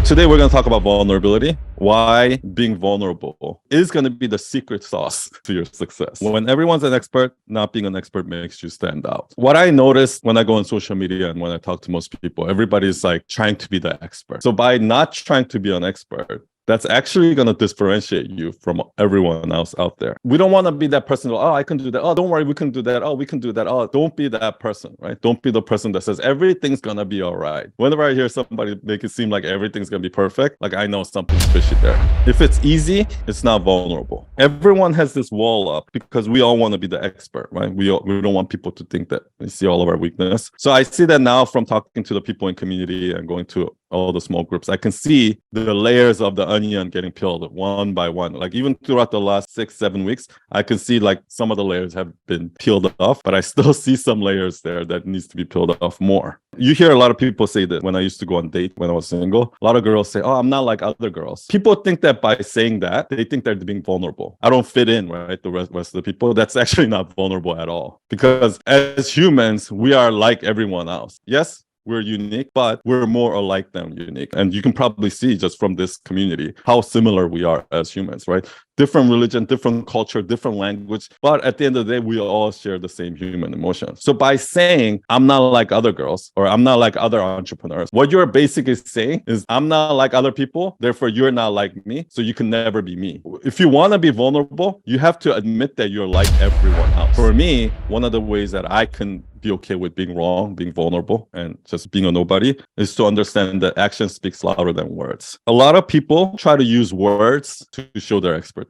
Today, we're going to talk about vulnerability, why being vulnerable is going to be the secret sauce to your success. When everyone's an expert, not being an expert makes you stand out. What I notice when I go on social media and when I talk to most people, everybody's like trying to be the expert. So by not trying to be an expert, that's actually going to differentiate you from everyone else out there. We don't want to be that person. Oh, I can do that. Oh, don't worry, we can do that. Oh, we can do that. Oh, don't be that person, right? Don't be the person that says everything's going to be all right. Whenever I hear somebody make it seem like everything's going to be perfect, like I know something's fishy there. If it's easy, it's not vulnerable. Everyone has this wall up because we all want to be the expert, right? We don't want people to think that they see all of our weakness. So I see that now from talking to the people in community and going to all the small groups. I can see the layers of the onion getting peeled one by one. Like even throughout the last 6-7 weeks, I can see like some of the layers have been peeled off, but I still see some layers there that needs to be peeled off more. You hear a lot of people say that when I used to go on date when I was single, a lot of girls say, oh, I'm not like other girls. People think that by saying that, they think they're being vulnerable. I don't fit in, right? The rest of the people. That's actually not vulnerable at all. Because as humans, we are like everyone else. Yes, we're unique, but we're more alike than unique. And you can probably see just from this community how similar we are as humans, right? Different religion, different culture, different language. But at the end of the day, we all share the same human emotions. So by saying, I'm not like other girls, or I'm not like other entrepreneurs, what you're basically saying is, I'm not like other people, therefore you're not like me, so you can never be me. If you want to be vulnerable, you have to admit that you're like everyone else. For me, one of the ways that I can be okay with being wrong, being vulnerable, and just being a nobody is to understand that action speaks louder than words. A lot of people try to use words to show their expertise.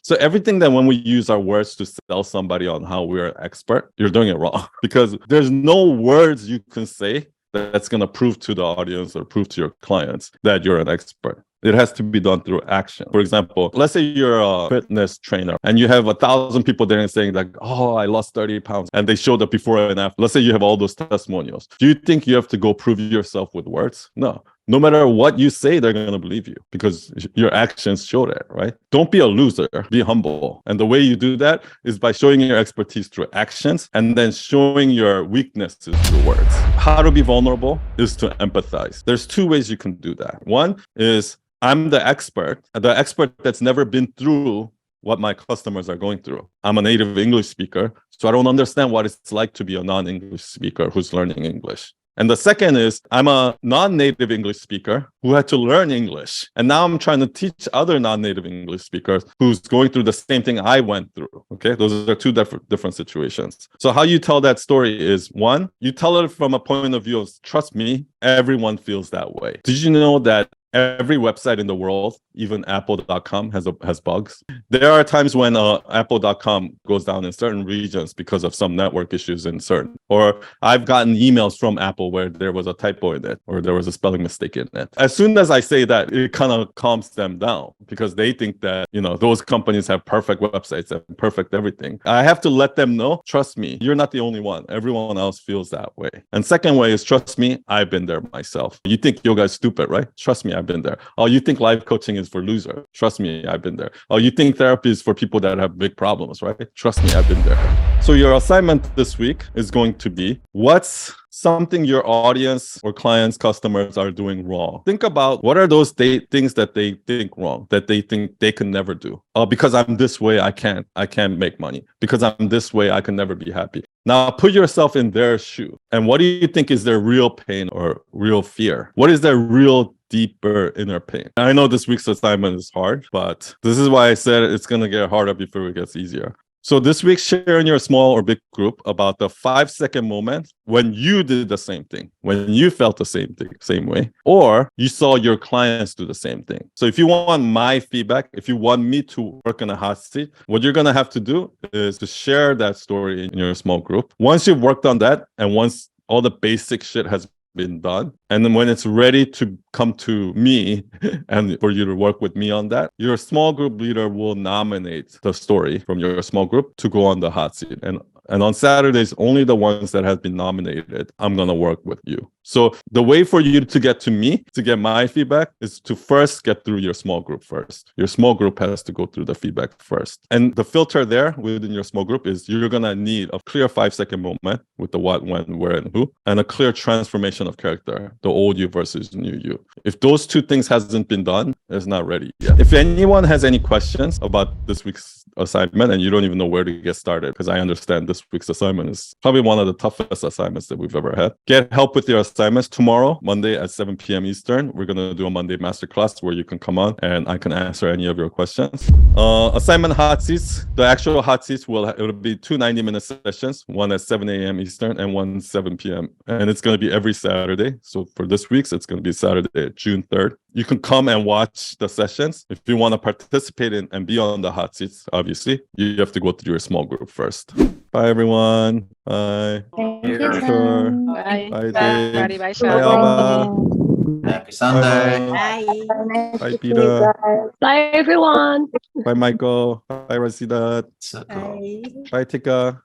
So everything that when we use our words to sell somebody on how we're an expert, you're doing it wrong because there's no words you can say that's going to prove to the audience or prove to your clients that you're an expert. It has to be done through action. For example, let's say you're a fitness trainer and you have 1,000 people there and saying like, oh, I lost 30 pounds. And they showed up before and after. Let's say you have all those testimonials. Do you think you have to go prove yourself with words? No. No matter what you say, they're going to believe you because your actions show that, right? Don't be a loser. Be humble. And the way you do that is by showing your expertise through actions and then showing your weaknesses through words. How to be vulnerable is to empathize. There's 2 ways you can do that. One is I'm the expert that's never been through what my customers are going through. I'm a native English speaker, so I don't understand what it's like to be a non-English speaker who's learning English. And the second is I'm a non-native English speaker who had to learn English. And now I'm trying to teach other non-native English speakers who's going through the same thing I went through. Okay, those are 2 different situations. So how you tell that story is, one, you tell it from a point of view of, trust me, everyone feels that way. Did you know that every website in the world, even apple.com, has bugs? There are times when apple.com goes down in certain regions because of some network issues in certain. Or I've gotten emails from Apple where there was a typo in it or there was a spelling mistake in it. As soon as I say that, it kind of calms them down because they think that, those companies have perfect websites and perfect everything. I have to let them know, trust me, you're not the only one. Everyone else feels that way. And second way is, trust me, I've been there myself. You think yoga is stupid, right? Trust me, I've been there. Oh, you think life coaching is for losers? Trust me, I've been there. Oh, you think therapy is for people that have big problems, right? Trust me, I've been there. So your assignment this week is going to be, what's something your audience or clients, customers are doing wrong? Think about what are those things that they think wrong, that they think they can never do. Because I'm this way, I can't make money. Because I'm this way, I can never be happy. Now put yourself in their shoe. And what do you think is their real pain or real fear? What is their real deeper inner pain? I know this week's assignment is hard, but this is why I said it's going to get harder before it gets easier. So this week, share in your small or big group about the 5-second moment when you did the same thing, when you felt the same way, or you saw your clients do the same thing. So if you want my feedback, if you want me to work in a hot seat, what you're going to have to do is to share that story in your small group. Once you've worked on that, and once all the basic shit has been done, and then when it's ready to come to me and for you to work with me on that, your small group leader will nominate the story from your small group to go on the hot seat. And And on Saturdays, only the ones that have been nominated, I'm going to work with you. So the way for you to get to me, to get my feedback, is to first get through your small group first. Your small group has to go through the feedback first. And the filter there within your small group is you're going to need a clear 5-second moment with the what, when, where, and who, and a clear transformation of character, the old you versus new you. If those two things hasn't been done, it's not ready yet. If anyone has any questions about this week's assignment and you don't even know where to get started, because I understand this week's assignment is probably one of the toughest assignments that we've ever had, get help with your assignments tomorrow, Monday at 7 p.m. Eastern. We're going to do a Monday masterclass where you can come on and I can answer any of your questions. Assignment hot seats. The actual hot seats it'll be 2 90-minute sessions, one at 7 a.m. Eastern and one 7 p.m. And it's going to be every Saturday. So for this week's, it's going to be Saturday, June 3rd. You can come and watch the sessions. If you want to participate in and be on the hot seats, obviously, you have to go through your small group first. Bye, everyone. Bye. Thank you, Sure. Bye. Bye, Bye. Dave. Bye, Bye, Alba. Alba. Happy Sunday. Bye, Bye. Bye, Peter. Bye, everyone. Bye, Michael. Bye, Rasidat. So Bye. Bye, Tika.